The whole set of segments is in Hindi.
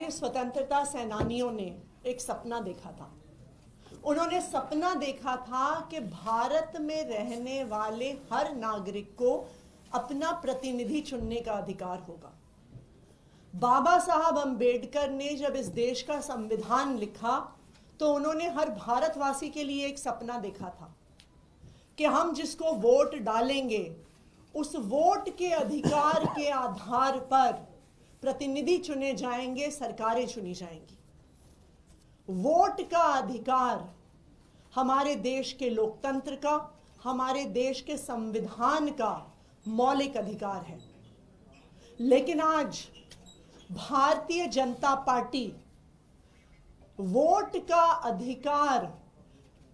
हमारे स्वतंत्रता सेनानियों ने एक सपना देखा था। उन्होंने सपना देखा था कि भारत में रहने वाले हर नागरिक को अपना प्रतिनिधि चुनने का अधिकार होगा। बाबा साहब अंबेडकर ने जब इस देश का संविधान लिखा तो उन्होंने हर भारतवासी के लिए एक सपना देखा था कि हम जिसको वोट डालेंगे उस वोट के अधिकार के आधार पर प्रतिनिधि चुने जाएंगे, सरकारें चुनी जाएंगी। वोट का अधिकार हमारे देश के लोकतंत्र का, हमारे देश के संविधान का मौलिक अधिकार है। लेकिन आज भारतीय जनता पार्टी वोट का अधिकार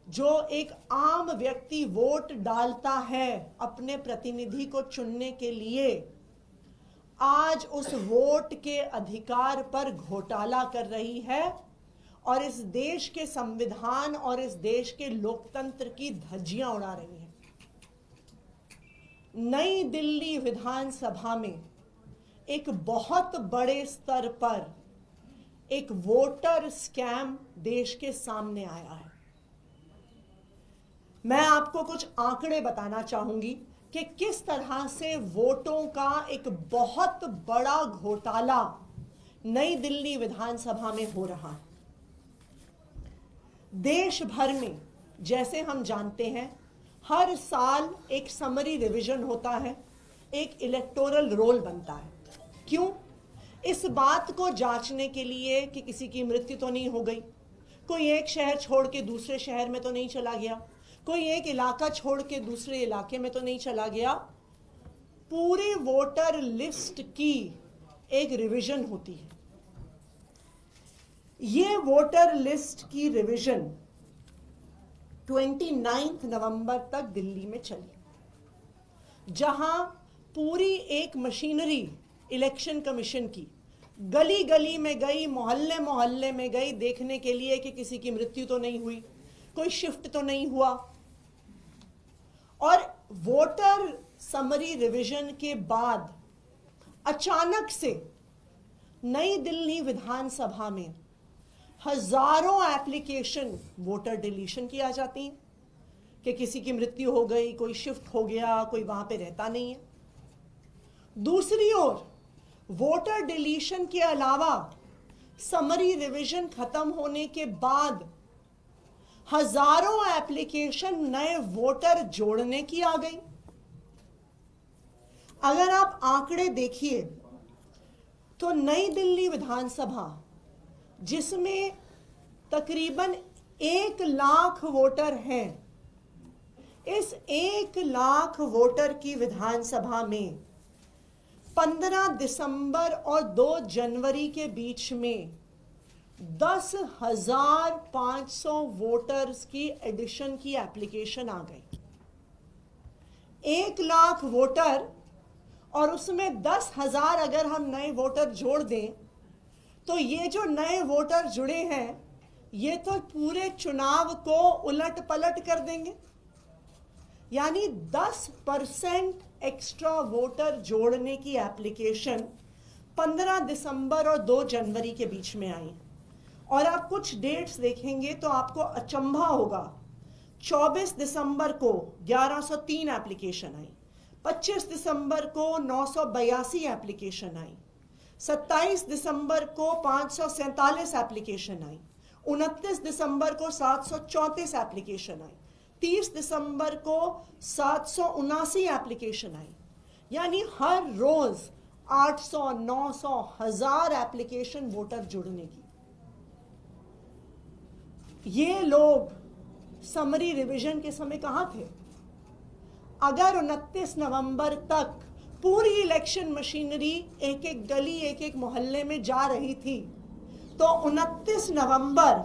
जो एक आम व्यक्ति वोट डालता है अपने प्रतिनिधि को चुनने के लिए, आज उस वोट के अधिकार पर घोटाला कर रही है और इस देश के संविधान और इस देश के लोकतंत्र की धज्जियां उड़ा रही है। नई दिल्ली विधानसभा में एक बहुत बड़े स्तर पर एक वोटर स्कैम देश के सामने आया है। मैं आपको कुछ आंकड़े बताना चाहूंगी कि किस तरह से वोटों का एक बहुत बड़ा घोटाला नई दिल्ली विधानसभा में हो रहा है। देश भर में जैसे हम जानते हैं हर साल एक समरी रिवीजन होता है, एक इलेक्टोरल रोल बनता है। क्यों? इस बात को जांचने के लिए कि किसी की मृत्यु तो नहीं हो गई, कोई एक शहर छोड़ के दूसरे शहर में तो नहीं चला गया, कोई एक इलाका छोड़ के दूसरे इलाके में तो नहीं चला गया। पूरी वोटर लिस्ट की एक रिवीजन होती है। ये वोटर लिस्ट की रिवीजन 29 नवंबर तक दिल्ली में चली, जहां पूरी एक मशीनरी इलेक्शन कमीशन की गली गली में गई, मोहल्ले मोहल्ले में गई देखने के लिए कि किसी की मृत्यु तो नहीं हुई, कोई शिफ्ट तो नहीं हुआ। और वोटर समरी रिवीजन के बाद अचानक से नई दिल्ली विधानसभा में हजारों एप्लीकेशन वोटर डिलीशन की आ जाती हैं कि किसी की मृत्यु हो गई, कोई शिफ्ट हो गया, कोई वहां पे रहता नहीं है। दूसरी ओर वोटर डिलीशन के अलावा समरी रिवीजन खत्म होने के बाद हजारों एप्लीकेशन नए वोटर जोड़ने की आ गई। अगर आप आंकड़े देखिए तो नई दिल्ली विधानसभा, जिसमें तकरीबन 1 लाख वोटर हैं, इस 1 लाख वोटर की विधानसभा में 15 दिसंबर और 2 जनवरी के बीच में 10,500 वोटर्स की एडिशन की एप्लीकेशन आ गई। 1 लाख वोटर और उसमें 10,000 अगर हम नए वोटर जोड़ दें तो ये जो नए वोटर जुड़े हैं ये तो पूरे चुनाव को उलट पलट कर देंगे। यानी 10% एक्स्ट्रा वोटर जोड़ने की एप्लीकेशन 15 दिसंबर और 2 जनवरी के बीच में आई। और आप कुछ डेट्स देखेंगे तो आपको अचंभा होगा। 24 दिसंबर को 1103 एप्लीकेशन आई, 25 दिसंबर को 982 एप्लीकेशन आई, 27 दिसंबर को 547 एप्लीकेशन आई, 29 दिसंबर को 734 एप्लीकेशन आई, 30 दिसंबर को 779 एप्लीकेशन आई। यानी हर रोज 800, 900, 1000 एप्लीकेशन वोटर जुड़ने की। ये लोग समरी रिवीजन के समय कहां थे? अगर 29 नवंबर तक पूरी इलेक्शन मशीनरी एक एक गली, एक एक मोहल्ले में जा रही थी, तो 29 नवंबर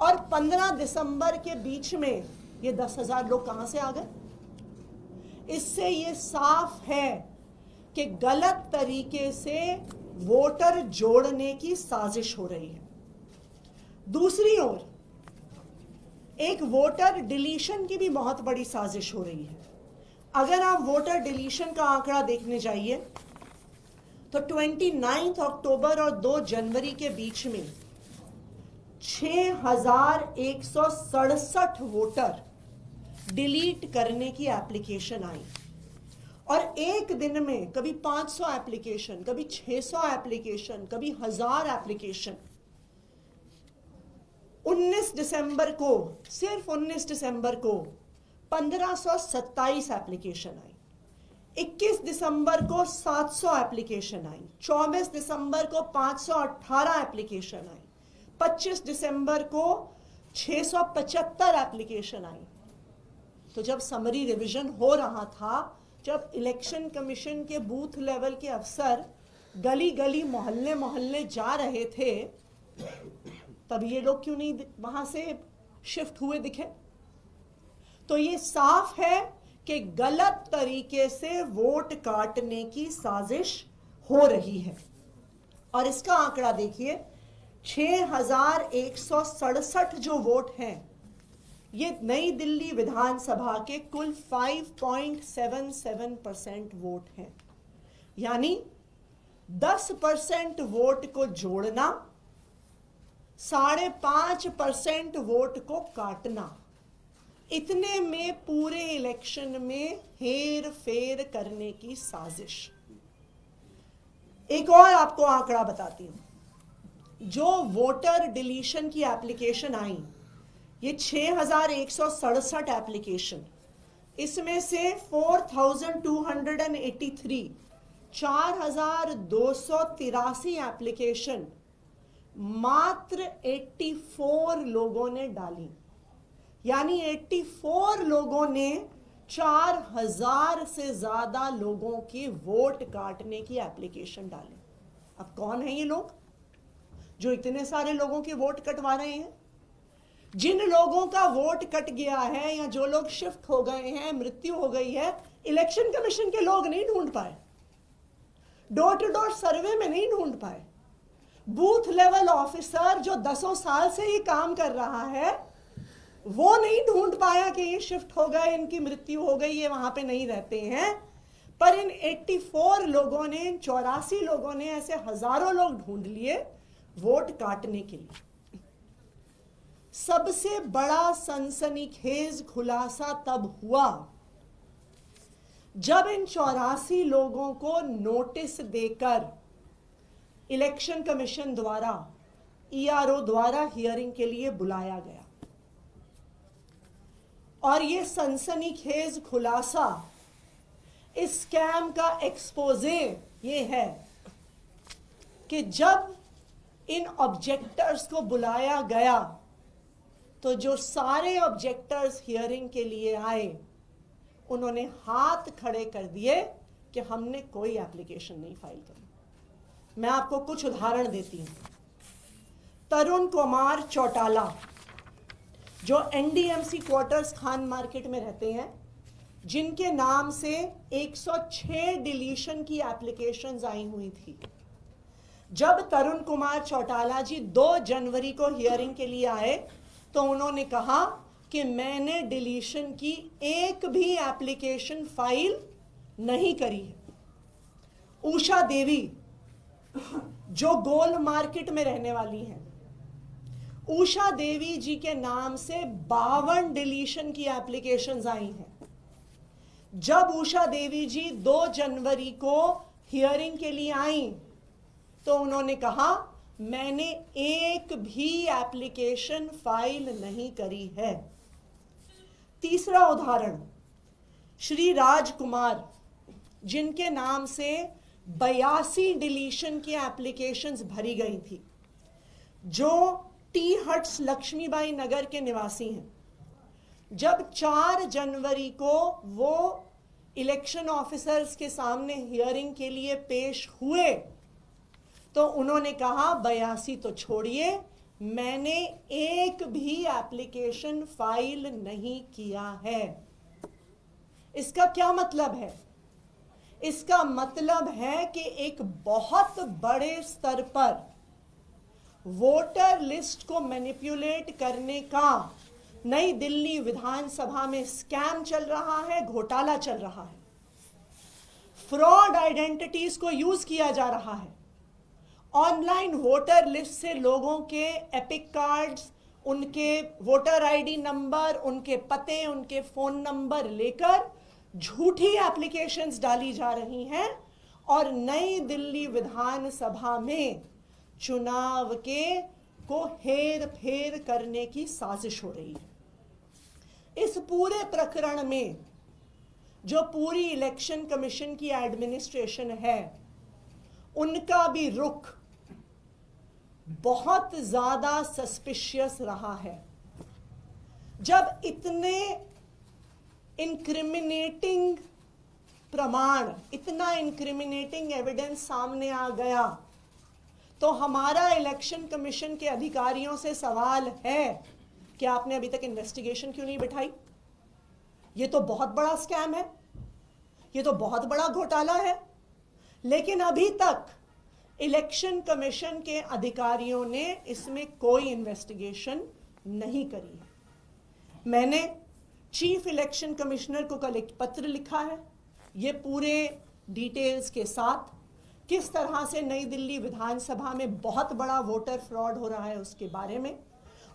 और 15 दिसंबर के बीच में ये 10,000 लोग कहां से आ गए? इससे ये साफ है कि गलत तरीके से वोटर जोड़ने की साजिश हो रही है। दूसरी ओर एक वोटर डिलीशन की भी बहुत बड़ी साजिश हो रही है। अगर आप वोटर डिलीशन का आंकड़ा देखने जाइए तो 29 अक्टूबर और 2 जनवरी के बीच में 6167 वोटर डिलीट करने की एप्लीकेशन आई। और एक दिन में कभी 500 एप्लीकेशन, कभी 600 एप्लीकेशन, कभी 1000 एप्लीकेशन। 19 दिसंबर को, सिर्फ 19 दिसंबर को 1527 एप्लीकेशन आई। 21 दिसंबर को 700 एप्लीकेशन आई। 24 दिसंबर को 518 एप्लीकेशन आई। 25 दिसंबर को 675 एप्लीकेशन आई। तो जब समरी रिवीजन हो रहा था, जब इलेक्शन कमीशन के बूथ लेवल के अफसर गली गली मोहल्ले मोहल्ले जा रहे थे, तब ये लोग क्यों नहीं वहां से शिफ्ट हुए दिखे? तो ये साफ है कि गलत तरीके से वोट काटने की साजिश हो रही है। और इसका आंकड़ा देखिए, 6167 जो वोट हैं, ये नई दिल्ली विधानसभा के कुल 5.77% वोट हैं। यानी 10% वोट को जोड़ना, 5.5% वोट को काटना, इतने में पूरे इलेक्शन में हेर फेर करने की साजिश। एक और आपको आंकड़ा बताती हूं। जो वोटर डिलीशन की एप्लीकेशन आई, ये 6167 एप्लीकेशन, इसमें से 4283 4283 एप्लीकेशन मात्र 84 लोगों ने डाली। यानी 84 लोगों ने 4000 से ज्यादा लोगों की वोट काटने की एप्लीकेशन डाली। अब कौन है ये लोग जो इतने सारे लोगों के वोट कटवा रहे हैं? जिन लोगों का वोट कट गया है या जो लोग शिफ्ट हो गए हैं, मृत्यु हो गई है, इलेक्शन कमीशन के लोग नहीं ढूंढ पाए, डोर टू डोर सर्वे में नहीं ढूंढ पाए, बूथ लेवल ऑफिसर जो 10 साल से ये काम कर रहा है, वो नहीं ढूंढ पाया कि ये शिफ्ट हो गए, इनकी मृत्यु हो गई, ये वहां पे नहीं रहते हैं। पर इन 84 लोगों ने, इन 84 लोगों ने, ऐसे हजारों लोग ढूंढ लिए वोट काटने के लिए। सबसे बड़ा सनसनीखेज खुलासा तब हुआ जब इन 84 लोगों को नोटिस देकर इलेक्शन कमीशन द्वारा, ईआरओ द्वारा हियरिंग के लिए बुलाया गया। और ये सनसनीखेज खुलासा, इस स्कैम का एक्सपोजे ये है कि जब इन ऑब्जेक्टर्स को बुलाया गया तो जो सारे ऑब्जेक्टर्स हियरिंग के लिए आए, उन्होंने हाथ खड़े कर दिए कि हमने कोई एप्लीकेशन नहीं फाइल करी। मैं आपको कुछ उदाहरण देती हूं। तरुण कुमार चौटाला जो एनडीएमसी क्वार्टर्स खान मार्केट में रहते हैं, जिनके नाम से 106 डिलीशन की एप्लीकेशंस आई हुई थी। जब तरुण कुमार चौटाला जी 2 जनवरी को हियरिंग के लिए आए तो उन्होंने कहा कि मैंने डिलीशन की एक भी एप्लीकेशन फाइल नहीं करी है। उषा देवी जो गोल मार्केट में रहने वाली हैं, उषा देवी जी के नाम से 52 डिलीशन की एप्लीकेशंस आई हैं। जब उषा देवी जी 2 जनवरी को हियरिंग के लिए आई तो उन्होंने कहा मैंने एक भी एप्लीकेशन फाइल नहीं करी है। तीसरा उदाहरण, श्री राजकुमार जिनके नाम से 82 डिलीशन की एप्लीकेशंस भरी गई थी, जो टी हट्स लक्ष्मीबाई नगर के निवासी हैं। जब 4 जनवरी को वो इलेक्शन ऑफिसर्स के सामने हियरिंग के लिए पेश हुए तो उन्होंने कहा 82 तो छोड़िए, मैंने एक भी एप्लीकेशन फाइल नहीं किया है। इसका क्या मतलब है? इसका मतलब है कि एक बहुत बड़े स्तर पर वोटर लिस्ट को मैनिपुलेट करने का नई दिल्ली विधानसभा में स्कैम चल रहा है, घोटाला चल रहा है। फ्रॉड आइडेंटिटीज को यूज किया जा रहा है। ऑनलाइन वोटर लिस्ट से लोगों के एपिक कार्ड्स, उनके वोटर आईडी नंबर, उनके पते, उनके फोन नंबर लेकर झूठी एप्लीकेशंस डाली जा रही हैं और नई दिल्ली विधानसभा में चुनाव को हेर फेर करने की साजिश हो रही है। इस पूरे प्रकरण में जो पूरी इलेक्शन कमीशन की एडमिनिस्ट्रेशन है, उनका भी रुख बहुत ज्यादा सस्पिशियस रहा है। जब इतने इंक्रिमिनेटिंग प्रमाण, इतना इंक्रिमिनेटिंग एविडेंस सामने आ गया, तो हमारा इलेक्शन कमीशन के अधिकारियों से सवाल है कि आपने अभी तक इन्वेस्टिगेशन क्यों नहीं बिठाई? ये तो बहुत बड़ा स्कैम है, ये तो बहुत बड़ा घोटाला है, लेकिन अभी तक इलेक्शन कमीशन के अधिकारियों ने इसमें कोई इन्वेस्टिगेशन नहीं करी है। मैंने चीफ इलेक्शन कमिश्नर को कल एक पत्र लिखा है, ये पूरे डिटेल्स के साथ, किस तरह से नई दिल्ली विधानसभा में बहुत बड़ा वोटर फ्रॉड हो रहा है उसके बारे में।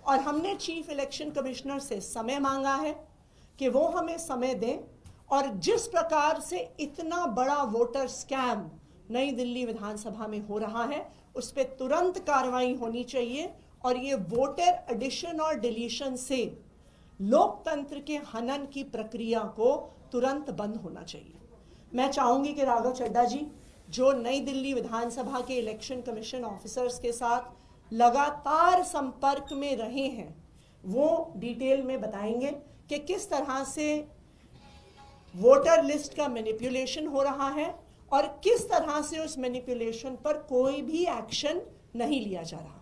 और हमने चीफ इलेक्शन कमिश्नर से समय मांगा है कि वो हमें समय दें और जिस प्रकार से इतना बड़ा वोटर स्कैम नई दिल्ली विधानसभा में हो रहा है उस पर तुरंत कार्रवाई होनी चाहिए और ये वोटर एडिशन और डिलीशन से लोकतंत्र के हनन की प्रक्रिया को तुरंत बंद होना चाहिए। मैं चाहूंगी कि राघव चड्ढा जी, जो नई दिल्ली विधानसभा के इलेक्शन कमीशन ऑफिसर्स के साथ लगातार संपर्क में रहे हैं, वो डिटेल में बताएंगे कि किस तरह से वोटर लिस्ट का मैनिपुलेशन हो रहा है और किस तरह से उस मैनिपुलेशन पर कोई भी एक्शन नहीं लिया जा रहा।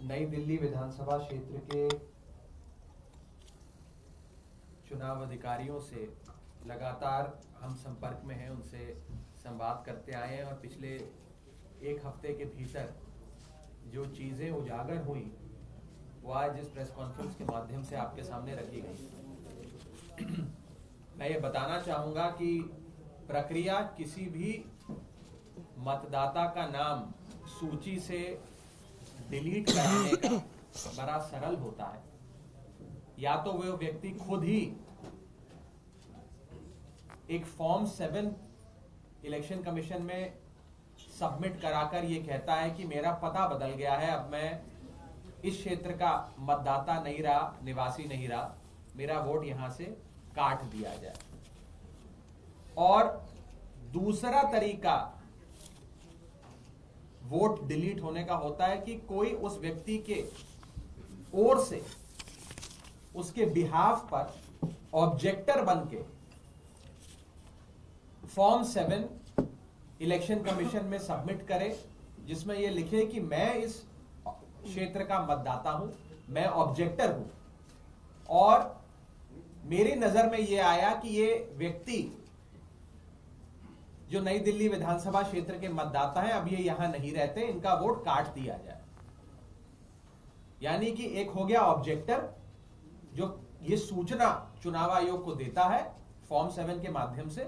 नई दिल्ली विधानसभा क्षेत्र के चुनाव अधिकारियों से लगातार हम संपर्क में हैं, उनसे संवाद करते आए हैं और पिछले एक हफ्ते के भीतर जो चीज़ें उजागर हुई वो आज इस प्रेस कॉन्फ्रेंस के माध्यम से आपके सामने रखी गई। मैं ये बताना चाहूँगा कि प्रक्रिया किसी भी मतदाता का नाम सूची से डिलीट कराने का बड़ा सरल होता है। या तो वो व्यक्ति खुद ही एक फॉर्म 7 इलेक्शन कमीशन में सबमिट कराकर ये कहता है कि मेरा पता बदल गया है, अब मैं इस क्षेत्र का मतदाता नहीं रहा, निवासी नहीं रहा, मेरा वोट यहां से काट दिया जाए। और दूसरा तरीका वोट डिलीट होने का होता है कि कोई उस व्यक्ति के ओर से उसके बिहाफ पर ऑब्जेक्टर बनके फॉर्म 7 इलेक्शन कमीशन में सबमिट करे, जिसमें यह लिखे कि मैं इस क्षेत्र का मतदाता हूं, मैं ऑब्जेक्टर हूं और मेरी नजर में यह आया कि ये व्यक्ति जो नई दिल्ली विधानसभा क्षेत्र के मतदाता हैं, अब ये यहां नहीं रहते, इनका वोट काट दिया जाए। यानी कि एक हो गया ऑब्जेक्टर जो ये सूचना चुनाव आयोग को देता है फॉर्म 7 के माध्यम से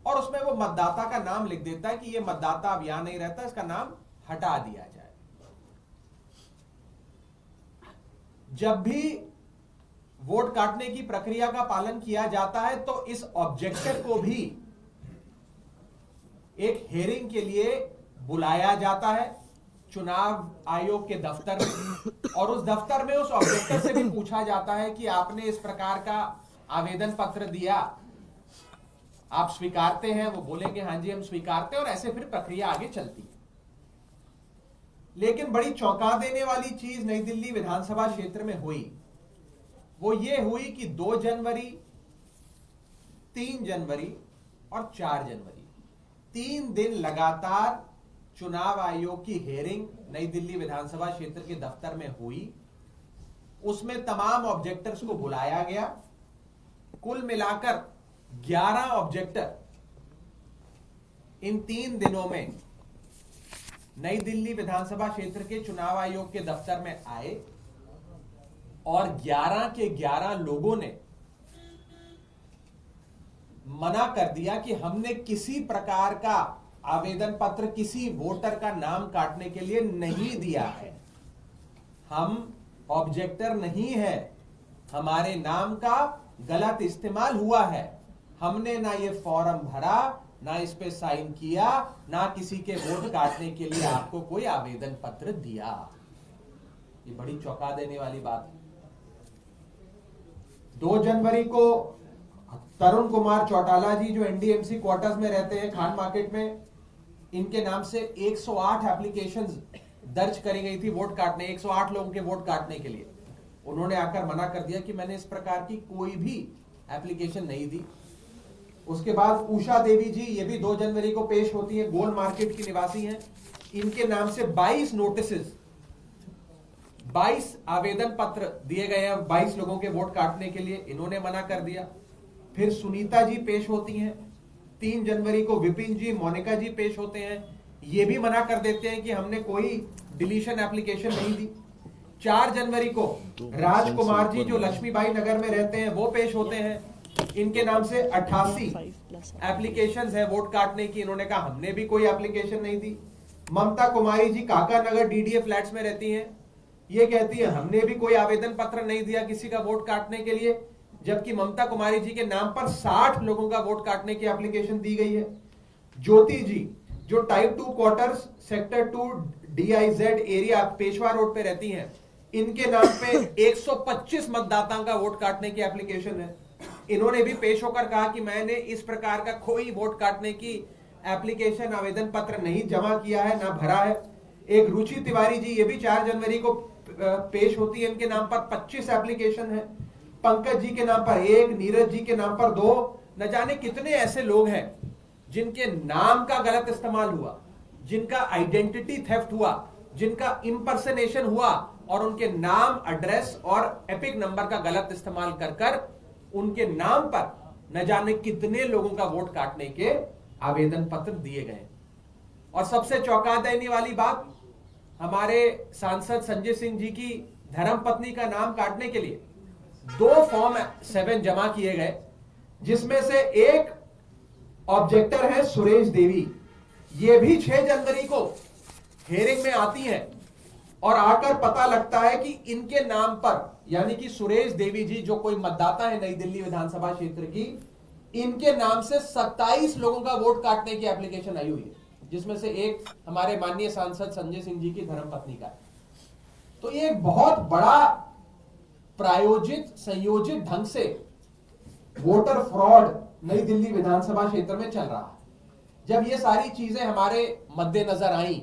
और उसमें वो मतदाता का नाम लिख देता है कि ये मतदाता अब यहां नहीं रहता, इसका नाम हटा दिया जाए। जब भी वोट काटने की प्रक्रिया का पालन किया जाता है तो इस ऑब्जेक्टर को भी एक हेयरिंग के लिए बुलाया जाता है चुनाव आयोग के दफ्तर में और उस दफ्तर में उस ऑब्जेक्टर से भी पूछा जाता है कि आपने इस प्रकार का आवेदन पत्र दिया, आप स्वीकारते हैं? वो बोलेंगे हाँ जी हम स्वीकारते हैं और ऐसे फिर प्रक्रिया आगे चलती है। लेकिन बड़ी चौंका देने वाली चीज नई दिल्ली विधानसभा क्षेत्र में हुई, वो ये हुई कि 2 जनवरी, 3 जनवरी और 4 जनवरी 3 दिन लगातार चुनाव आयोग की हेयरिंग नई दिल्ली विधानसभा क्षेत्र के दफ्तर में हुई। उसमें तमाम ऑब्जेक्टर्स को बुलाया गया। कुल मिलाकर 11 ऑब्जेक्टर इन 3 दिनों में नई दिल्ली विधानसभा क्षेत्र के चुनाव आयोग के दफ्तर में आए और 11 के 11 लोगों ने मना कर दिया कि हमने किसी प्रकार का आवेदन पत्र किसी वोटर का नाम काटने के लिए नहीं दिया है, हम ऑब्जेक्टर नहीं है, हमारे नाम का गलत इस्तेमाल हुआ है, हमने ना ये फॉर्म भरा, ना इस पे साइन किया, ना किसी के वोट काटने के लिए आपको कोई आवेदन पत्र दिया। ये बड़ी चौंका देने वाली बात है। 2 जनवरी को तरुण कुमार चौटाला जी जो एनडीएमसी क्वार्टर्स में रहते हैं खान मार्केट में, इनके नाम से 108 एप्लीकेशंस दर्ज करी गई थी वोट काटने, 108 लोगों के वोट काटने के लिए। उन्होंने आकर मना कर दिया कि मैंने इस प्रकार की कोई भी एप्लीकेशन नहीं दी। उसके बाद उषा देवी जी, ये भी 2 जनवरी को पेश होती है, गोल मार्केट की निवासी हैं, इनके नाम से 22 नोटिसेस, 22 आवेदन पत्र दिए गए हैं 22 लोगों के वोट काटने के लिए, इन्होंने मना कर दिया। फिर सुनीता जी पेश होती हैं, 3 जनवरी को विपिन जी, मोनिका जी पेश होते हैं, ये भी मना कर देते हैं कि हमने कोई डिलीशन एप्लीकेशन नहीं दी। 4 जनवरी को राजकुमार जी जो लक्ष्मीबाई नगर में रहते हैं वो पेश होते हैं, इनके नाम से 88 एप्लीकेशंस है वोट काटने की, इन्होंने कहा हमने भी कोई एप्लीकेशन नहीं दी। ममता कुमारी जी काका नगर डीडीए फ्लैट्स में रहती हैं, ये कहती है हमने भी कोई आवेदन पत्र नहीं दिया किसी का वोट काटने के लिए, जबकि ममता कुमारी जी के नाम पर 60 लोगों का वोट काटने की एप्लीकेशन दी गई है। ज्योति जी जो type 2 quarters sector 2 DIZ area Peshwa road पे रहती हैं, इनके नाम पे 125 मतदाताओं का वोट काटने की एप्लीकेशन है। इन्होंने भी पेश होकर कहा कि मैंने इस प्रकार का कोई वोट काटने की एप्लीकेशन आवेदन पत्र नहीं जमा किया है, ना भरा है। एक रुचि तिवारी जी, ये भी 4 जनवरी को पेश होती है, इनके नाम पर 25 एप्लीकेशन है। पंकज जी के नाम पर 1, नीरज जी के नाम पर 2, न जाने कितने ऐसे लोग हैं जिनके नाम का गलत इस्तेमाल हुआ, जिनका आइडेंटिटी थेफ्ट हुआ, जिनका इंपर्सनेशन हुआ और उनके नाम, एड्रेस और एपिक नंबर का गलत इस्तेमाल कर उनके नाम पर न जाने कितने लोगों का वोट काटने के आवेदन पत्र दिए गए। और सबसे चौंका देने वाली बात, हमारे सांसद संजय सिंह जी की धर्मपत्नी का नाम काटने के लिए 2 फॉर्म 7 जमा किए गए, जिसमें से एक ऑब्जेक्टर है सुरेश देवी, ये भी 6 जनवरी को हेयरिंग में आती हैं और आकर पता लगता है कि इनके नाम पर, यानी कि सुरेश देवी जी जो कोई मतदाता है नई दिल्ली विधानसभा क्षेत्र की, इनके नाम से 27 लोगों का वोट काटने की एप्लीकेशन आई हुई है, जिसमें से एक हमारे माननीय सांसद संजय सिंह जी की धर्मपत्नी का है। तो ये एक बहुत बड़ा प्रायोजित संयोजित ढंग से वोटर फ्रॉड नई दिल्ली विधानसभा क्षेत्र में चल रहा है। जब ये सारी चीजें हमारे मद्देनजर आई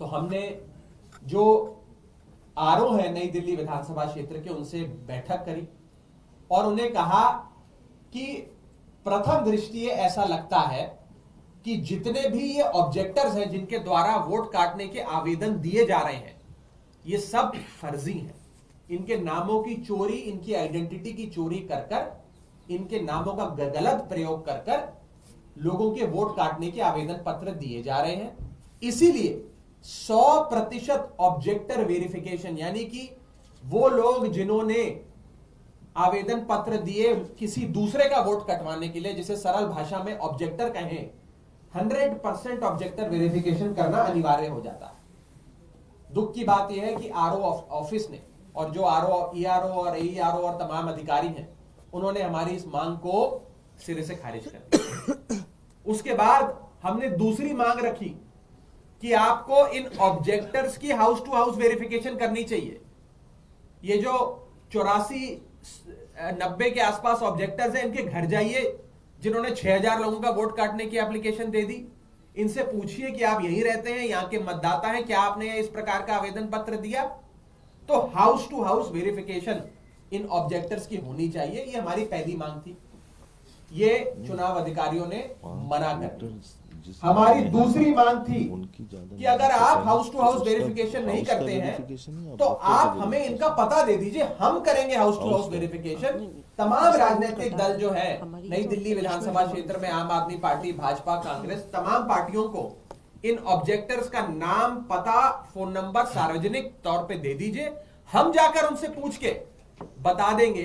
तो हमने जो आरओ है नई दिल्ली विधानसभा क्षेत्र के, उनसे बैठक करी और उन्हें कहा कि प्रथम दृष्टि ऐसा लगता है कि जितने भी ये ऑब्जेक्टर्स हैं जिनके द्वारा वोट काटने के आवेदन दिए जा रहे हैं, ये सब फर्जी हैं। इनके नामों की चोरी, इनकी आइडेंटिटी की चोरी कर इनके नामों का गलत प्रयोग कर लोगों के वोट काटने के आवेदन पत्र दिए जा रहे हैं। इसीलिए 100% ऑब्जेक्टर वेरिफिकेशन, यानी कि वो लोग जिन्होंने आवेदन पत्र दिए किसी दूसरे का वोट कटवाने के लिए, जिसे सरल भाषा में ऑब्जेक्टर कहें, 100% ऑब्जेक्टर वेरिफिकेशन करना अनिवार्य हो जाता है। दुख की बात यह है कि आरओ ऑफिस ने और जो आरओ, ईआरओ और एईआरओ और तमाम अधिकारी हैं, उन्होंने हमारी इस मांग को सिरे से खारिज कर दिया। उसके बाद हमने दूसरी मांग रखी कि आपको इन ऑब्जेक्टर्स की हाउस टू हाउस वेरिफिकेशन करनी चाहिए। ये जो 84-90 के आसपास ऑब्जेक्टर्स हैं, इनके घर जाइए, जिन्होंने 6000 लोगों का वोट काटने की एप्लीकेशन दे दी, इनसे पूछिए कि आप यहीं रहते हैं, यहां के मतदाता हैं, क्या आपने इस प्रकार का आवेदन पत्र दिया? तो हाउस टू हाउस वेरिफिकेशन इन ऑब्जेक्टर्स की होनी चाहिए। ये हमारी पहली मांग थी। ये चुनाव अधिकारियों ने मना कर दी। हमारी दूसरी मांग थी कि अगर आप हाउस टू हाउस वेरिफिकेशन नहीं करते हैं तो आप हमें इनका पता दे दीजिए, हम करेंगे हाउस टू हाउस वेरिफिकेशन। तमाम राजनीतिक दल जो है नई दिल्ली विधानसभा क्षेत्र में, आम आदमी पार्टी, भाजपा, कांग्रेस, तमाम पार्टियों को इन ऑब्जेक्टर्स का नाम, पता, फोन नंबर सार्वजनिक तौर पे दे दीजिए। हम जाकर उनसे पूछ के बता देंगे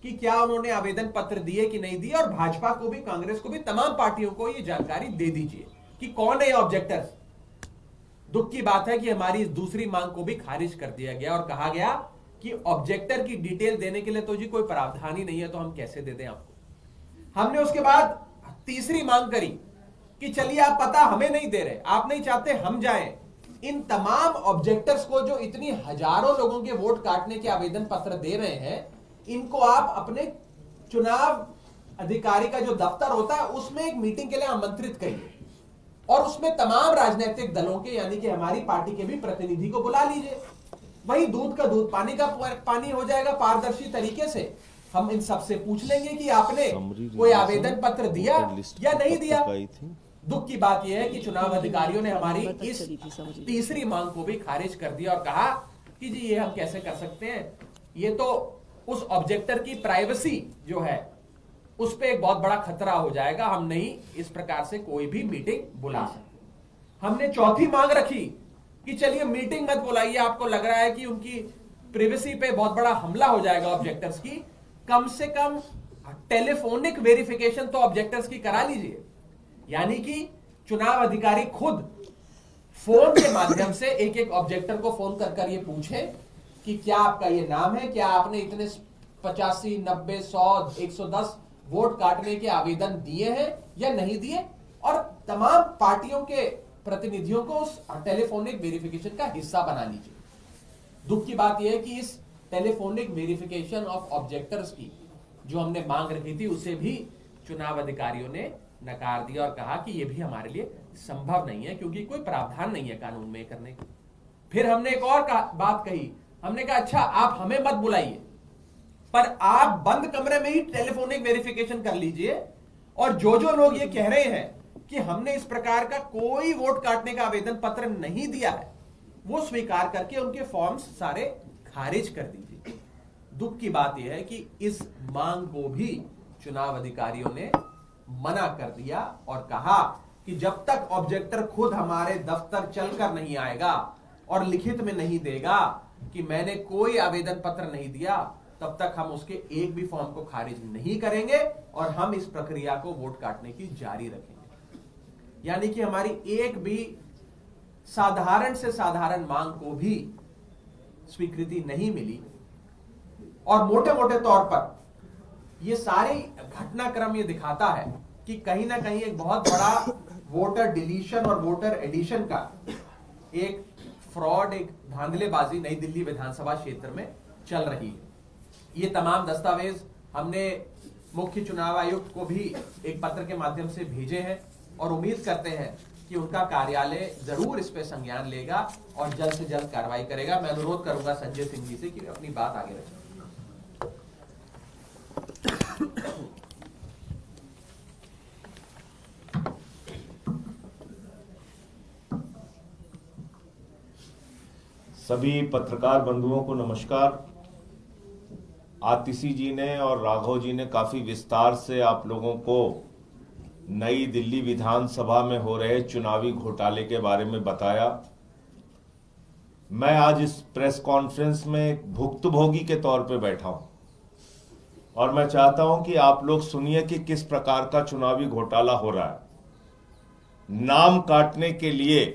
कि क्या उन्होंने आवेदन पत्र दिए कि नहीं दिए, और भाजपा को भी, कांग्रेस को भी, तमाम पार्टियों को ये जानकारी दे दीजिए कि कौन है ऑब्जेक्टर्स। दुख की बात है कि हमारी इस दूसरी मांग को भी खारिज कर दिया गया और कहा गया कि ऑब्जेक्टर की डिटेल देने के लिए तो जी कोई प्रावधान ही नहीं है, तो हम कैसे दे दें आपको। हमने उसके बाद तीसरी मांग करी कि चलिए आप पता हमें नहीं दे रहे, आप नहीं चाहते हम जाएं, इन तमाम ऑब्जेक्टर्स को जो इतनी हजारों लोगों के वोट काटने के आवेदन पत्र दे रहे हैं, इनको आप अपने चुनाव अधिकारी का जो दफ्तर होता है उसमें एक मीटिंग के लिए आमंत्रित करिए और उसमें तमाम राजनीतिक दलों के, यानी कि हमारी पार्टी के भी प्रतिनिधि को बुला लीजिए। वही दूध का दूध, पानी का पानी हो जाएगा। पारदर्शी तरीके से हम इन सबसे पूछ लेंगे कि आपने कोई आवेदन पत्र दिया या नहीं दिया। दुख की बात यह है कि चुनाव अधिकारियों ने हमारी इस तीसरी मांग को भी खारिज कर दिया और कहा कि जी ये हम कैसे कर सकते हैं, ये तो उस ऑब्जेक्टर की प्राइवेसी जो है उस पे एक बहुत बड़ा खतरा हो जाएगा, हम नहीं इस प्रकार से कोई भी मीटिंग बुला सकते। हमने चौथी मांग रखी कि चलिए मीटिंग मत बुलाइए, आपको लग रहा है कि उनकी प्राइवेसी पे बहुत बड़ा हमला हो जाएगा ऑब्जेक्टर्स की, कम से कम टेलीफोनिक वेरिफिकेशन तो ऑब्जेक्टर्स की करा लीजिए। यानी कि चुनाव अधिकारी खुद फोन के माध्यम से एक एक ऑब्जेक्टर को फोन कर ये पूछे कि क्या आपका ये नाम है, क्या आपने इतने 85, 90, 100, 110 वोट काटने के आवेदन दिए हैं या नहीं दिए, और तमाम पार्टियों के प्रतिनिधियों को उस टेलीफोनिक वेरिफिकेशन का हिस्सा बना लीजिए। दुख की बात यह है कि इस टेलीफोनिक वेरिफिकेशन ऑफ ऑब्जेक्टर्स की जो हमने मांग रखी थी उसे भी चुनाव अधिकारियों ने नकार दिया और कहा कि यह भी हमारे लिए संभव नहीं है क्योंकि कोई प्रावधान नहीं है कानून में करने की। फिर हमने एक और बात कही, हमने कहा अच्छा आप हमें मत बुलाइए, पर आप बंद कमरे में ही टेलीफोनिक वेरिफिकेशन कर लीजिए, और जो लोग ये कह रहे हैं कि हमने इस प्रकार का कोई वोट काटने का आवेदन पत्र नहीं दिया है, वो स्वीकार करके उनके फॉर्म्स सारे खारिज कर दीजिए। दुख की बात यह है कि इस मांग को भी चुनाव अधिकारियों ने मना कर दिया और कहा कि जब तक ऑब्जेक्टर खुद हमारे दफ्तर चलकर नहीं आएगा और लिखित में नहीं देगा कि मैंने कोई आवेदन पत्र नहीं दिया, तब तक हम उसके एक भी फॉर्म को खारिज नहीं करेंगे और हम इस प्रक्रिया को वोट काटने की जारी रखेंगे। यानी कि हमारी एक भी साधारण से साधारण मांग को भी स्वीकृति नहीं मिली, और मोटे मोटे तौर पर ये सारी घटनाक्रम ये दिखाता है कि कहीं ना कहीं एक बहुत बड़ा वोटर डिलीशन और वोटर एडिशन का एक फ्रॉड, एक धांधलेबाजी नई दिल्ली विधानसभा क्षेत्र में चल रही है। ये तमाम दस्तावेज हमने मुख्य चुनाव आयुक्त को भी एक पत्र के माध्यम से भेजे हैं और उम्मीद करते हैं कि उनका कार्यालय जरूर इस पे संज्ञान लेगा और जल्द से जल्द कार्रवाई करेगा। मैं अनुरोध करूंगा संजय सिंह जी से कि अपनी बात आगे रखें। सभी पत्रकार बंधुओं को नमस्कार। आतिशी जी ने और राघव जी ने काफी विस्तार से आप लोगों को नई दिल्ली विधानसभा में हो रहे चुनावी घोटाले के बारे में बताया। मैं आज इस प्रेस कॉन्फ्रेंस में एक भुक्तभोगी के तौर पे बैठा हूं और मैं चाहता हूं कि आप लोग सुनिए कि किस प्रकार का चुनावी घोटाला हो रहा है। नाम काटने के लिए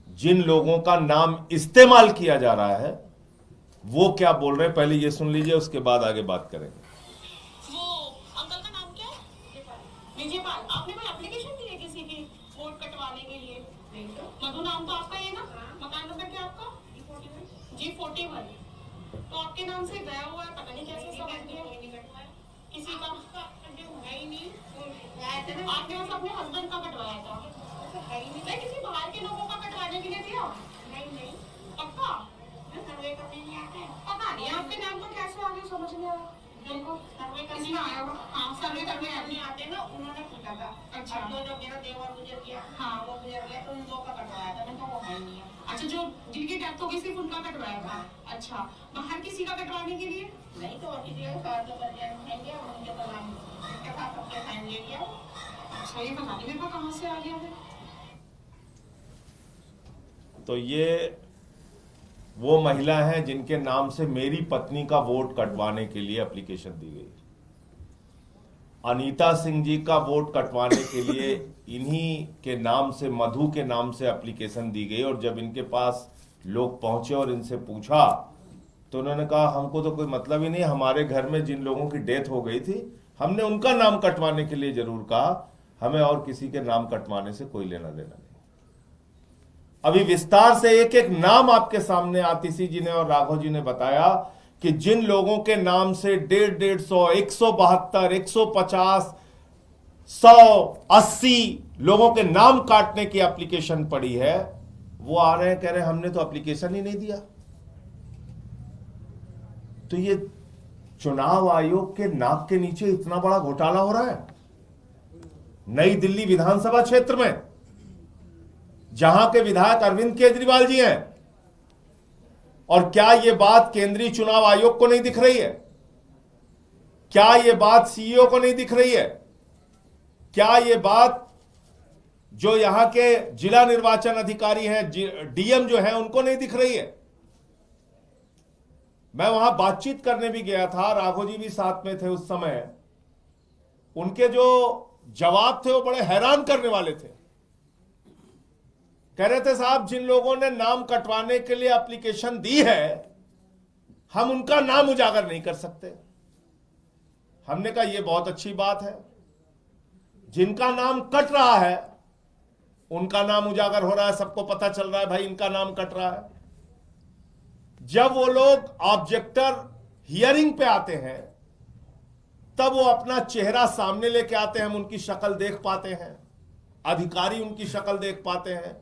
जिन लोगों का नाम इस्तेमाल किया जा रहा है वो क्या बोल रहे हैं, पहले ये सुन लीजिए, उसके बाद आगे बात करेंगे। वो अंकल का नाम क्या है? विजयपाल। आपने कोई एप्लीकेशन दी है किसी की वोट कटवाने के लिए? मधु नाम तो आपका है ना? मकान नंबर क्या आपका? G41। तो आपके नाम से गया हुआ है, पता नहीं कैसे समझ गया किसी का है ही नहीं। आपने बस अपने हस्बैंड का कटवाया था? नहीं, किसी बाहर के लोगों का कटवाने के लिए दिया? नहीं। पक्का? सर्वे करने नहीं आते हैं। पता नहीं आपके नाम को कैसे आगे समझ नहीं आया। उनको सर्वे करने आया होगा। हाँ, सर्वे करने आते ना, उन्होंने पूछा था। अच्छा, जो मेरा देवर मुझे तो भी सिर्फ उनका कटवाया था। अच्छा, बाहर किसी का कटवाने के लिए नहीं, तो और किसी का कार्ड नंबर है क्या उनके नाम के साथ अपने साइन ले लिया। अच्छा, ये पता नहीं मेरे को कहाँ से आ गया है। तो ये वो महिला हैं जिनके नाम से मेरी पत्नी का वोट कटवाने के लिए एप्लीकेशन दी गई। अनीता सिंह जी का वोट कटवाने के लिए इन्हीं के नाम से, मधु के नाम से एप्लीकेशन दी गई। और जब इनके पास लोग पहुंचे और इनसे पूछा तो उन्होंने कहा हमको तो कोई मतलब ही नहीं, हमारे घर में जिन लोगों की डेथ हो गई थी हमने उनका नाम कटवाने के लिए जरूर कहा, हमें और किसी के नाम कटवाने से कोई लेना देना नहीं। अभी विस्तार से एक एक नाम आपके सामने आतिशी जी ने और राघव जी ने बताया कि जिन लोगों के नाम से 150, 172, 150, 180 लोगों के नाम काटने की एप्लीकेशन पड़ी है, वो आ रहे हैं कह रहे हैं हमने तो एप्लीकेशन ही नहीं दिया। तो ये चुनाव आयोग के नाक के नीचे इतना बड़ा घोटाला हो रहा है नई दिल्ली विधानसभा क्षेत्र में, जहां के विधायक अरविंद केजरीवाल जी हैं। और क्या यह बात केंद्रीय चुनाव आयोग को नहीं दिख रही है? क्या यह बात सीईओ को नहीं दिख रही है? क्या यह बात जो यहां के जिला निर्वाचन अधिकारी हैं, डीएम जो हैं, उनको नहीं दिख रही है? मैं वहां बातचीत करने भी गया था, राघव जी भी साथ में थे उस समय। उनके जो जवाब थे वो बड़े हैरान करने वाले थे। कह रहे थे साहब जिन लोगों ने नाम कटवाने के लिए एप्लीकेशन दी है हम उनका नाम उजागर नहीं कर सकते। हमने कहा यह बहुत अच्छी बात है, जिनका नाम कट रहा है उनका नाम उजागर हो रहा है, सबको पता चल रहा है भाई इनका नाम कट रहा है। जब वो लोग ऑब्जेक्टर हियरिंग पे आते हैं तब वो अपना चेहरा सामने लेके आते हैं, हम उनकी शक्ल देख पाते हैं, अधिकारी उनकी शक्ल देख पाते हैं,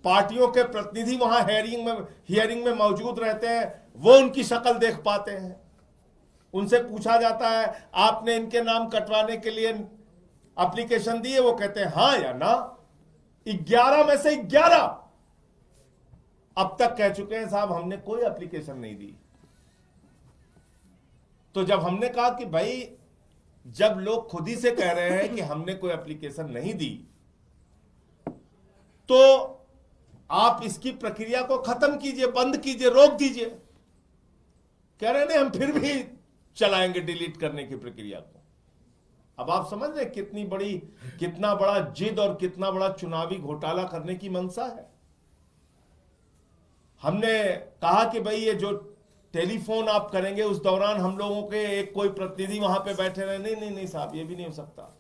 पार्टियों के प्रतिनिधि वहां हियरिंग में मौजूद रहते हैं, वो उनकी शक्ल देख पाते हैं। उनसे पूछा जाता है आपने इनके नाम कटवाने के लिए एप्लीकेशन दी है? वो कहते हैं हां या ना। 11 में से 11 अब तक कह चुके हैं साहब हमने कोई एप्लीकेशन नहीं दी। तो जब हमने कहा कि भाई जब लोग खुद ही से कह रहे हैं कि हमने कोई एप्लीकेशन नहीं दी तो आप इसकी प्रक्रिया को खत्म कीजिए, बंद कीजिए, रोक दीजिए। कह रहे नहीं हम फिर भी चलाएंगे डिलीट करने की प्रक्रिया को। अब आप समझ रहे कितना बड़ा जिद और कितना बड़ा चुनावी घोटाला करने की मंशा है। हमने कहा कि भाई ये जो टेलीफोन आप करेंगे उस दौरान हम लोगों के एक कोई प्रतिनिधि वहां पे बैठे रहे। नहीं साहब ये भी नहीं हो सकता।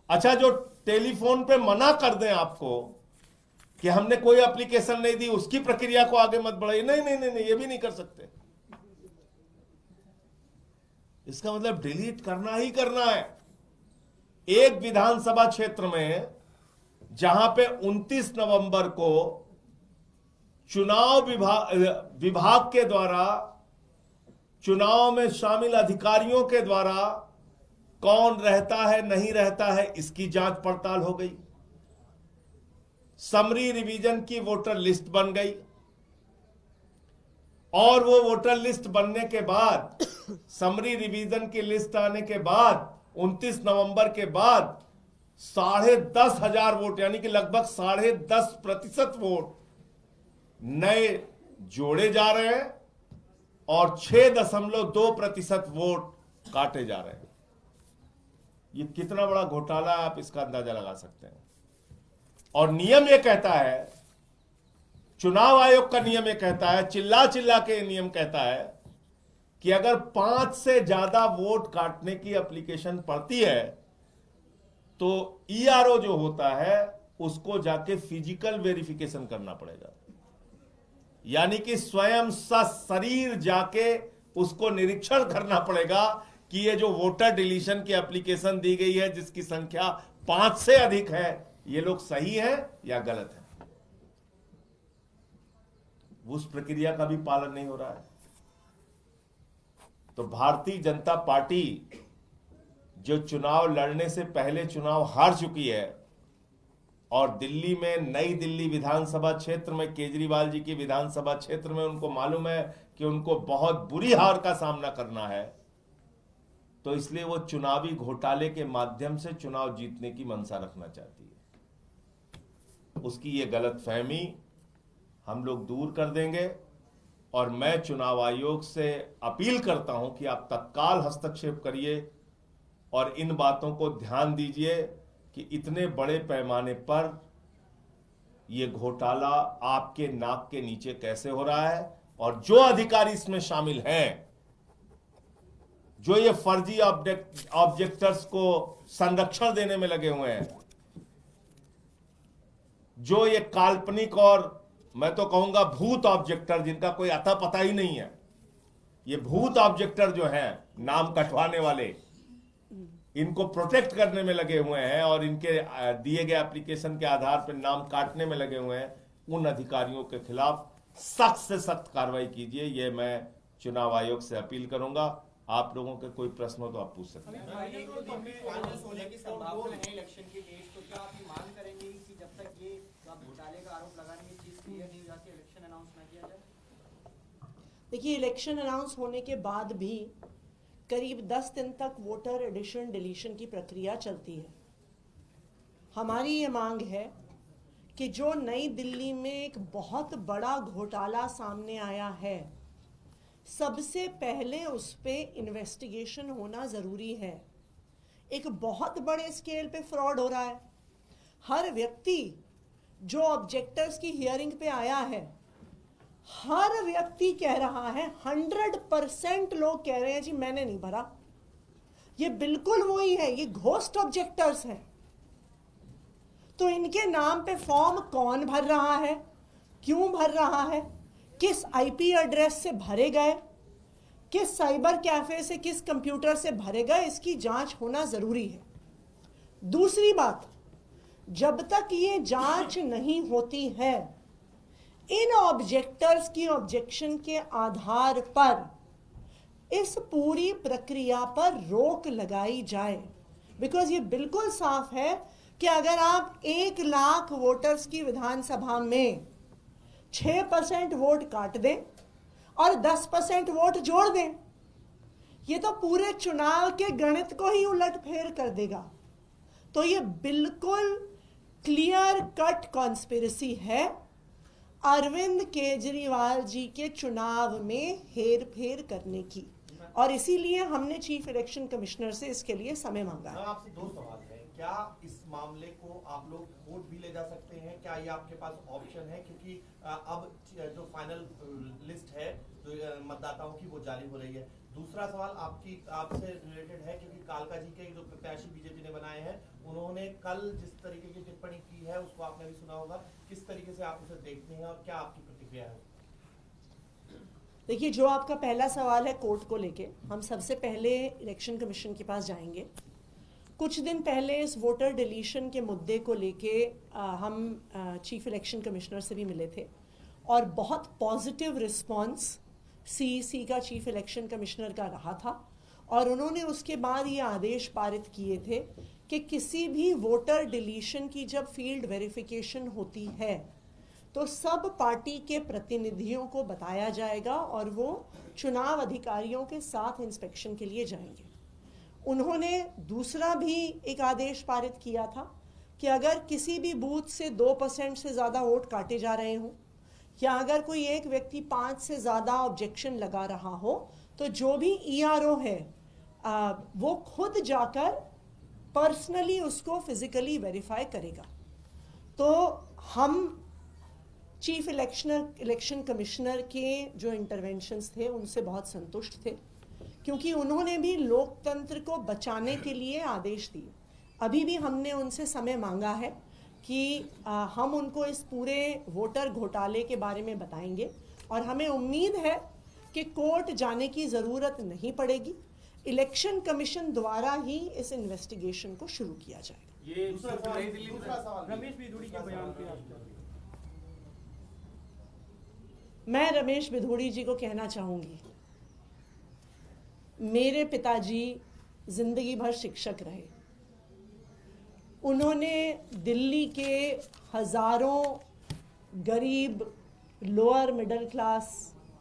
अच्छा, जो टेलीफोन पे मना कर दें आपको कि हमने कोई एप्लीकेशन नहीं दी, उसकी प्रक्रिया को आगे मत बढ़ाइए। नहीं ये भी नहीं कर सकते। इसका मतलब डिलीट करना ही करना है। एक विधानसभा क्षेत्र में जहां पे 29 नवंबर को चुनाव विभाग के द्वारा चुनाव में शामिल अधिकारियों के द्वारा कौन रहता है नहीं रहता है इसकी जांच पड़ताल हो गई। समरी रिवीजन की वोटर लिस्ट बन गई और वो वोटर लिस्ट बनने के बाद समरी रिवीजन की लिस्ट आने के बाद 29 नवंबर के बाद 10,500 वोट यानी कि लगभग 10.5% वोट नए जोड़े जा रहे हैं और 6.2% वोट काटे जा रहे हैं। ये कितना बड़ा घोटाला है आप इसका अंदाजा लगा सकते हैं। और नियम ये कहता है, चुनाव आयोग का नियम ये कहता है, चिल्ला के नियम कहता है कि अगर 5 से ज्यादा वोट काटने की एप्लीकेशन पड़ती है तो ईआरओ जो होता है उसको जाके फिजिकल वेरिफिकेशन करना पड़ेगा। यानी कि स्वयं सशरीर जाके उसको निरीक्षण करना पड़ेगा कि ये जो वोटर डिलीशन की एप्लीकेशन दी गई है जिसकी संख्या 5 से अधिक है, ये लोग सही है या गलत है। उस प्रक्रिया का भी पालन नहीं हो रहा है। तो भारतीय जनता पार्टी जो चुनाव लड़ने से पहले चुनाव हार चुकी है, और दिल्ली में नई दिल्ली विधानसभा क्षेत्र में केजरीवाल जी की विधानसभा क्षेत्र में उनको मालूम है कि उनको बहुत बुरी हार का सामना करना है, तो इसलिए वो चुनावी घोटाले के माध्यम से चुनाव जीतने की मंशा रखना चाहती है। उसकी ये गलतफहमी हम लोग दूर कर देंगे और मैं चुनाव आयोग से अपील करता हूं कि आप तत्काल हस्तक्षेप करिए और इन बातों को ध्यान दीजिए कि इतने बड़े पैमाने पर यह घोटाला आपके नाक के नीचे कैसे हो रहा है, और जो अधिकारी इसमें शामिल हैं, जो ये फर्जी ऑब्जेक्टर्स को संरक्षण देने में लगे हुए हैं, जो ये काल्पनिक और मैं तो कहूंगा भूत ऑब्जेक्टर जिनका कोई अता पता ही नहीं है, ये भूत ऑब्जेक्टर जो हैं, नाम कटवाने वाले, इनको प्रोटेक्ट करने में लगे हुए हैं और इनके दिए गए एप्लीकेशन के आधार पर नाम काटने में लगे हुए हैं, उन अधिकारियों के खिलाफ सख्त से सख्त कार्रवाई कीजिए। ये मैं चुनाव आयोग से अपील करूंगा। आप लोगों के कोई प्रश्न हो तो आप पूछ सकते हैं। इलेक्शन के डेट, तो क्या आप ये मांग करेंगे कि जब तक ये घोटाले का आरोप लगाने की चीज क्लियर नहीं हो जाती, इलेक्शन अनाउंस ना किया जाए? देखिए, इलेक्शन अनाउंस होने के बाद भी करीब 10 दिन तक वोटर एडिशन डिलीशन की प्रक्रिया चलती है। हमारी ये मांग है कि जो नई दिल्ली में एक बहुत बड़ा घोटाला सामने आया है, सबसे पहले उस पे इन्वेस्टिगेशन होना ज़रूरी है। एक बहुत बड़े स्केल पे फ्रॉड हो रहा है। हर व्यक्ति जो ऑब्जेक्टर्स की हियरिंग पे आया है, हर व्यक्ति कह रहा है, 100% लोग कह रहे हैं जी मैंने नहीं भरा। ये बिल्कुल वही है, ये घोस्ट ऑब्जेक्टर्स हैं। तो इनके नाम पे फॉर्म कौन भर रहा है, क्यों भर रहा है, किस आईपी एड्रेस से भरे गए, किस साइबर कैफे से, किस कंप्यूटर से भरे गए, इसकी जांच होना जरूरी है। दूसरी बात, जब तक ये जांच नहीं होती है, इन ऑब्जेक्टर्स की ऑब्जेक्शन के आधार पर इस पूरी प्रक्रिया पर रोक लगाई जाए। बिकॉज ये बिल्कुल साफ है कि अगर आप 1 लाख वोटर्स की विधानसभा में 6% वोट काट दें और 10% वोट जोड़ दें, ये तो पूरे चुनाव के गणित को ही उलट फेर कर देगा। तो ये बिल्कुल क्लियर कट कॉन्स्पिरेसी है अरविंद केजरीवाल जी के चुनाव में हेर फेर करने की, और इसीलिए हमने चीफ इलेक्शन कमिश्नर से इसके लिए समय मांगा है। आपसे 2 सवाल है। क्या इस मामले को आप लोग कोर्ट भी ले जा सकते हैं? क्या ये आपके पास ऑप्शन है? क्योंकि अब जो फाइनल लिस्ट है जो मतदाताओं की वो जारी हो रही है। दूसरा सवाल आपसे रिलेटेड है, क्योंकि कालका जी के जो प्रत्याशी बीजेपी ने बनाए हैं, उन्होंने कल जिस तरीके की टिप्पणी की है उसको आपने भी सुना होगा। किस तरीके से आप उसे देखते हैं और क्या आपकी प्रतिक्रिया है? देखिए, जो आपका पहला सवाल है कोर्ट को लेके, हम सबसे पहले इलेक्शन कमीशन के पास जाएंगे। कुछ दिन पहले इस वोटर डिलीशन के मुद्दे को लेके हम चीफ इलेक्शन कमिश्नर से भी मिले थे और बहुत पॉजिटिव रिस्पांस सीईसी का, चीफ इलेक्शन कमिश्नर का रहा था, और उन्होंने उसके बाद ये आदेश पारित किए थे कि किसी भी वोटर डिलीशन की जब फील्ड वेरिफिकेशन होती है तो सब पार्टी के प्रतिनिधियों को बताया जाएगा और वो चुनाव अधिकारियों के साथ इंस्पेक्शन के लिए जाएंगे। उन्होंने दूसरा भी एक आदेश पारित किया था कि अगर किसी भी बूथ से 2% से ज़्यादा वोट काटे जा रहे हों, या अगर कोई एक व्यक्ति 5 से ज़्यादा ऑब्जेक्शन लगा रहा हो, तो जो भी ईआरओ है वो खुद जाकर पर्सनली उसको फिजिकली वेरीफाई करेगा। तो हम चीफ इलेक्शन कमिश्नर के जो इंटरवेंशंस थे उनसे बहुत संतुष्ट थे, क्योंकि उन्होंने भी लोकतंत्र को बचाने के लिए आदेश दिए। अभी भी हमने उनसे समय मांगा है कि हम उनको इस पूरे वोटर घोटाले के बारे में बताएंगे, और हमें उम्मीद है कि कोर्ट जाने की ज़रूरत नहीं पड़ेगी। इलेक्शन कमीशन द्वारा ही इस इन्वेस्टिगेशन को शुरू किया जाएगा। ये रमेश बिधूड़ी के बयान पे मैं रमेश बिधूड़ी जी को कहना चाहूँगी, मेरे पिताजी जिंदगी भर शिक्षक रहे उन्होंने दिल्ली के हज़ारों गरीब लोअर मिडिल क्लास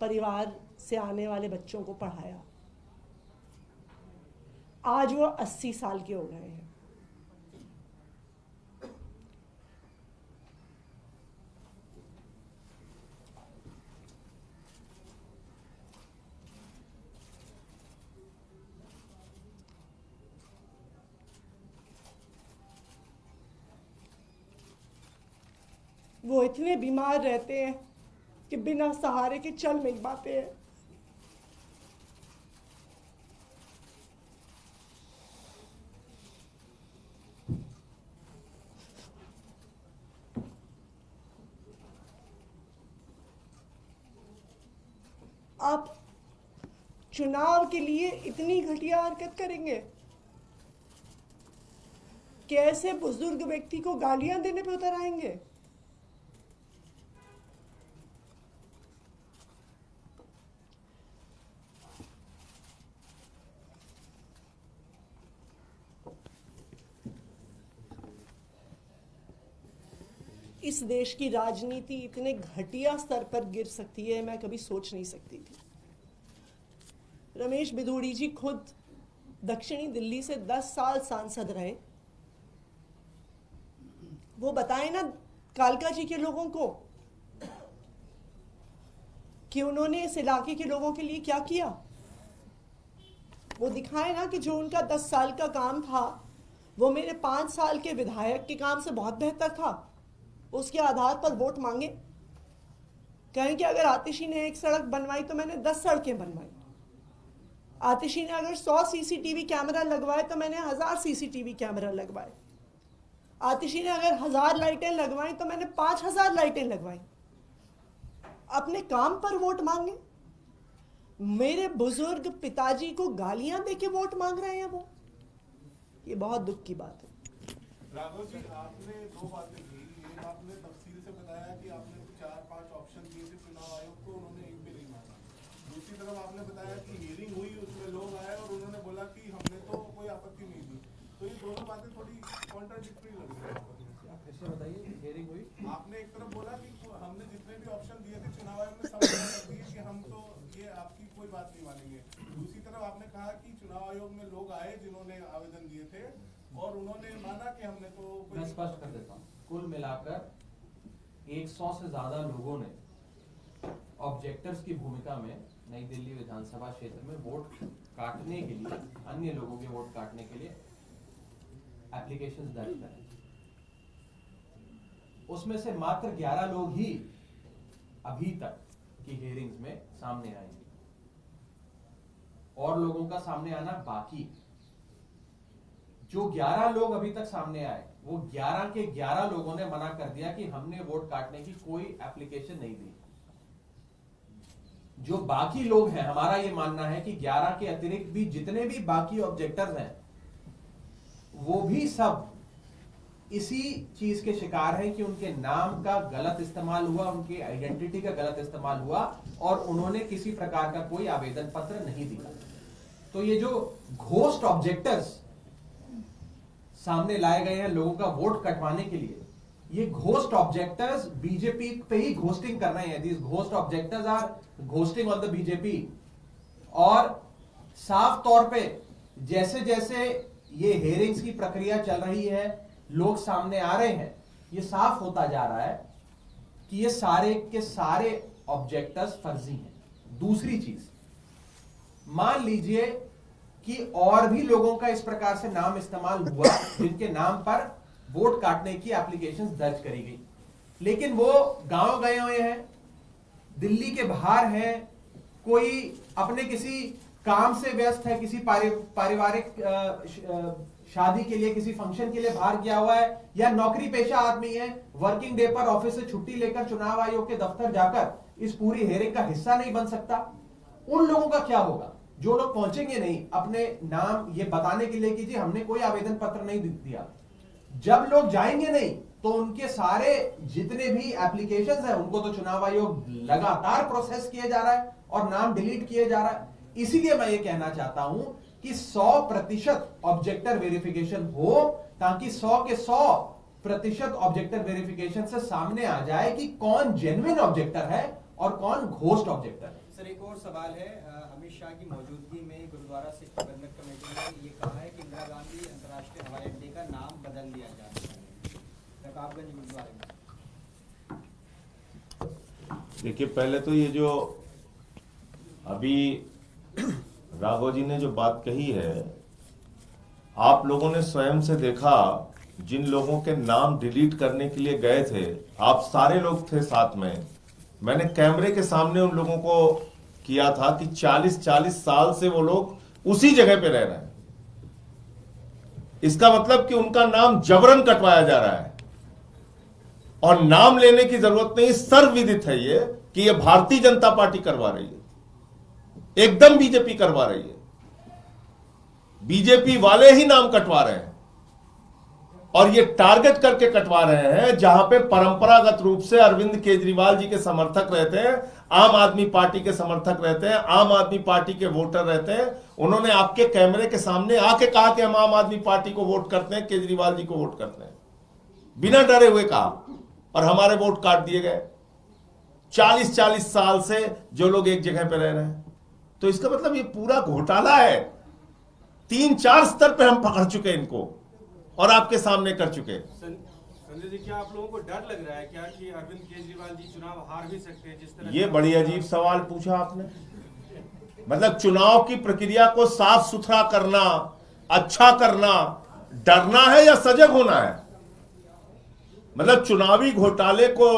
परिवार से आने वाले बच्चों को पढ़ाया। आज वो 80 साल के हो गए हैं। वो इतने बीमार रहते हैं कि बिना सहारे के चल नहीं पाते हैं। आप चुनाव के लिए इतनी घटिया हरकत करेंगे कि ऐसे बुजुर्ग व्यक्ति को गालियां देने पे उतर आएंगे? इस देश की राजनीति इतने घटिया स्तर पर गिर सकती है, मैं कभी सोच नहीं सकती थी। रमेश बिधूड़ी जी खुद दक्षिणी दिल्ली से 10 साल सांसद रहे। वो बताएं ना कालका जी के लोगों को कि उन्होंने इस इलाके के लोगों के लिए क्या किया। वो दिखाए ना कि जो उनका 10 साल का काम था वो मेरे 5 साल के विधायक के काम से बहुत बेहतर था। उसके आधार पर वोट मांगे। कहें कि अगर आतिशी ने एक सड़क बनवाई तो मैंने 10 सड़कें बनवाई। आतिशी ने अगर 100 सीसीटीवी कैमरा लगवाए तो मैंने 1000 सीसीटीवी कैमरा लगवाए। आतिशी ने अगर 1000 लाइटें लगवाई तो मैंने 5000 लाइटें लगवाई। अपने काम पर वोट मांगे। मेरे बुजुर्ग पिताजी को गालियां देके वोट मांग रहे हैं वो। ये बहुत दुख की बात है। राघव जी, आपने 2 बातें की। एक आपने तफसील से बताया कि आपने 4-5 ऑप्शन दिए थे चुनाव आयोग को, उन्होंने एक भी नहीं माना। दूसरी तरफ आपने बताया कि हियरिंग हुई, उसमें लोग आए और उन्होंने बोला कि हमने तो कोई आपत्ति नहीं दी। तो ये दोनों बातें थोड़ी कॉन्ट्राडिक्टरी लग रही है। कैसे बताइए, हियरिंग हुई? आपने एक तरफ बोला कि हमने जितने भी ऑप्शन दिए थे चुनाव आयोग ने सब कर दिए कि हम तो ये आपकी कोई बात नहीं मानेंगे। दूसरी तरफ आपने कहा कि चुनाव आयोग में लोग आए जिन्होंने आवेदन दिए थे और उन्होंने माना कि हमने तो मैं स्पष्ट कर देता हूँ। कुल मिलाकर 100 से ज्यादा लोगों ने ऑब्जेक्टर्स की भूमिका में नई दिल्ली विधानसभा क्षेत्र में वोट काटने के लिए, अन्य लोगों के वोट काटने के लिए एप्लीकेशंस दर्ज करें। उसमें से मात्र 11 लोग ही अभी तक की हियरिंग्स में सामने आएंगे और लोगों का सामने आना बाकी। जो 11 लोग अभी तक सामने आए वो 11 के 11 लोगों ने मना कर दिया कि हमने वोट काटने की कोई एप्लीकेशन नहीं दी। जो बाकी लोग हैं, हमारा ये मानना है कि 11 के अतिरिक्त भी जितने भी बाकी ऑब्जेक्टर्स हैं वो भी सब इसी चीज के शिकार हैं कि उनके नाम का गलत इस्तेमाल हुआ, उनकी आइडेंटिटी का गलत इस्तेमाल हुआ और उन्होंने किसी प्रकार का कोई आवेदन पत्र नहीं दिया। तो ये जो घोस्ट ऑब्जेक्टर्स सामने लाए गए हैं लोगों का वोट कटवाने के लिए, ये घोस्ट ऑब्जेक्टर्स बीजेपी पे ही घोस्टिंग कर रहे हैं। These ghost objectors are ghosting on the BJP. और साफ तौर पे जैसे जैसे ये हेयरिंग्स की प्रक्रिया चल रही है, लोग सामने आ रहे हैं, ये साफ होता जा रहा है कि ये सारे के सारे ऑब्जेक्टर्स फर्जी हैं। दूसरी चीज, मान लीजिए कि और भी लोगों का इस प्रकार से नाम इस्तेमाल हुआ जिनके नाम पर वोट काटने की एप्लीकेशंस दर्ज करी गई, लेकिन वो गांव गए हुए हैं, दिल्ली के बाहर हैं, कोई अपने किसी काम से व्यस्त है, किसी पारिवारिक शादी के लिए, किसी फंक्शन के लिए बाहर गया हुआ है, या नौकरी पेशा आदमी है, वर्किंग डे पर ऑफिस से छुट्टी लेकर चुनाव आयोग के दफ्तर जाकर इस पूरी हेयरिंग का हिस्सा नहीं बन सकता। उन लोगों का क्या होगा? जो लोग पहुंचेंगे नहीं अपने नाम ये बताने के लिए कि जी हमने कोई आवेदन पत्र नहीं दिया, जब लोग जाएंगे नहीं तो उनके सारे जितने भी एप्लीकेशंस हैं उनको तो चुनाव आयोग लगातार प्रोसेस किया जा रहा है और नाम डिलीट किए जा रहा है। इसीलिए मैं ये कहना चाहता हूं कि 100% ऑब्जेक्टर वेरिफिकेशन हो, ताकि 100% ऑब्जेक्टर वेरिफिकेशन से सामने आ जाए कि कौन जेन्युइन ऑब्जेक्टर है और कौन घोस्ट ऑब्जेक्टर है। सर एक और सवाल है, अमित शाह की मौजूदगी में गुरुद्वारा सिख प्रबंधक कमेटी ने ये कहा है कि इंदिरा गांधी अंतर्राष्ट्रीय हवाई अड्डे का नाम बदल दिया जाए रकाबगंज गुरुद्वारे में। देखिए, पहले तो ये जो अभी राघव जी ने जो बात कही है, आप लोगों ने स्वयं से देखा, जिन लोगों के नाम डिलीट करने के लिए गए थे, आप सारे लोग थे साथ में। मैंने कैमरे के सामने उन लोगों को किया था कि 40-40 साल से वो लोग उसी जगह पे रह रहे हैं। इसका मतलब कि उनका नाम जबरन कटवाया जा रहा है, और नाम लेने की जरूरत नहीं, सर्वविदित है ये कि ये भारतीय जनता पार्टी करवा रही है, एकदम बीजेपी करवा रही है। बीजेपी वाले ही नाम कटवा रहे हैं, और ये टारगेट करके कटवा रहे हैं जहां पे परंपरागत रूप से अरविंद केजरीवाल जी के समर्थक रहते हैं, आम आदमी पार्टी के समर्थक रहते हैं, आम आदमी पार्टी के वोटर रहते हैं। उन्होंने आपके कैमरे के सामने आके कहा कि हम आम आदमी पार्टी को वोट करते हैं, केजरीवाल जी को वोट करते हैं, बिना डरे हुए कहा, और हमारे वोट काट दिए गए। 40-40 साल से जो लोग एक जगह पे रह रहे हैं, तो इसका मतलब ये पूरा घोटाला है। 3-4 स्तर पे हम पकड़ चुके इनको और आपके सामने कर चुके। संजय जी, क्या आप लोगों को डर लग रहा है क्या कि अरविंद केजरीवाल जी चुनाव हार भी सकते हैं? जिस तरह ये बड़ी अजीब सवाल पूछा आपने। मतलब चुनाव की प्रक्रिया को साफ सुथरा करना, अच्छा करना, डरना है या सजग होना है? मतलब चुनावी घोटाले को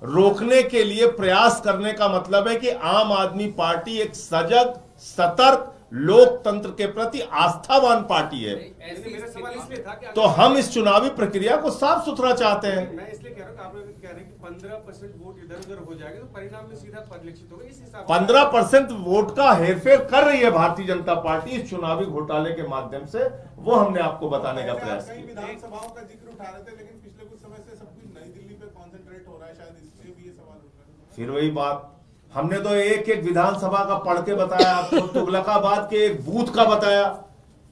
रोकने के लिए प्रयास करने का मतलब है कि आम आदमी पार्टी एक सजग, सतर्क, लोकतंत्र के प्रति आस्थावान पार्टी है। मेरा सवाल इसलिए था कि तो हम इस चुनावी प्रक्रिया को साफ सुथरा चाहते हैं। मैं इसलिए कह रहा हूँ कि आप लोग कह रहे हैं कि 15% वोट इधर उधर हो जाएगा, तो परिणाम में सीधा परिलक्षित होगा। इस हिसाब 15% वोट का हेरफेर कर रही है भारतीय जनता पार्टी इस चुनावी घोटाले के माध्यम से, वो हमने आपको बताने का प्रयास कई किया। विधानसभाओं का जिक्र उठा रहे थे, लेकिन पिछले कुछ समय से सब कुछ नई दिल्ली पे कॉन्सेंट्रेट हो रहा है, शायद इसलिए भी ये सवाल उठ रहा है। फिर वही बात, हमने तो एक एक विधानसभा का पढ़ के बताया आपको। तुगलकाबाद के एक बूथ का बताया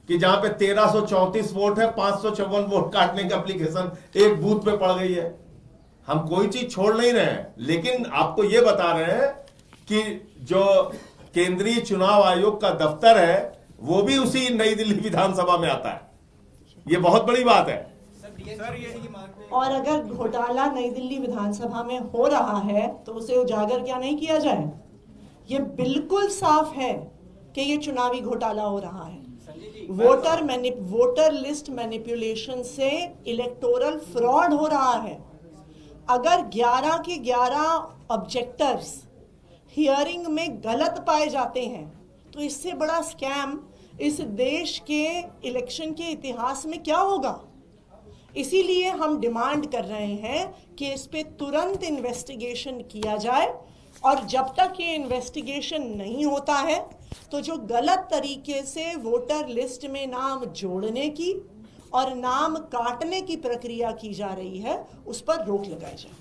कि जहां पे 1334 वोट है, 554 वोट काटने की एप्लीकेशन एक बूथ पे पड़ गई है। हम कोई चीज छोड़ नहीं रहे हैं, लेकिन आपको यह बता रहे हैं कि जो केंद्रीय चुनाव आयोग का दफ्तर है वो भी उसी नई दिल्ली विधानसभा में आता है। ये बहुत बड़ी बात है। और अगर घोटाला नई दिल्ली विधानसभा में हो रहा है तो उसे उजागर क्या नहीं किया जाए? ये बिल्कुल साफ है कि ये चुनावी घोटाला हो रहा है। वोटर लिस्ट मैनिपुलेशन से इलेक्टोरल फ्रॉड हो रहा है। अगर 11 के 11 ऑब्जेक्टर्स हियरिंग में गलत पाए जाते हैं तो इससे बड़ा स्कैम इस देश के इलेक्शन के इतिहास में क्या होगा? इसीलिए हम डिमांड कर रहे हैं कि इस पे तुरंत इन्वेस्टिगेशन किया जाए, और जब तक ये इन्वेस्टिगेशन नहीं होता है तो जो गलत तरीके से वोटर लिस्ट में नाम जोड़ने की और नाम काटने की प्रक्रिया की जा रही है उस पर रोक लगाई जाए।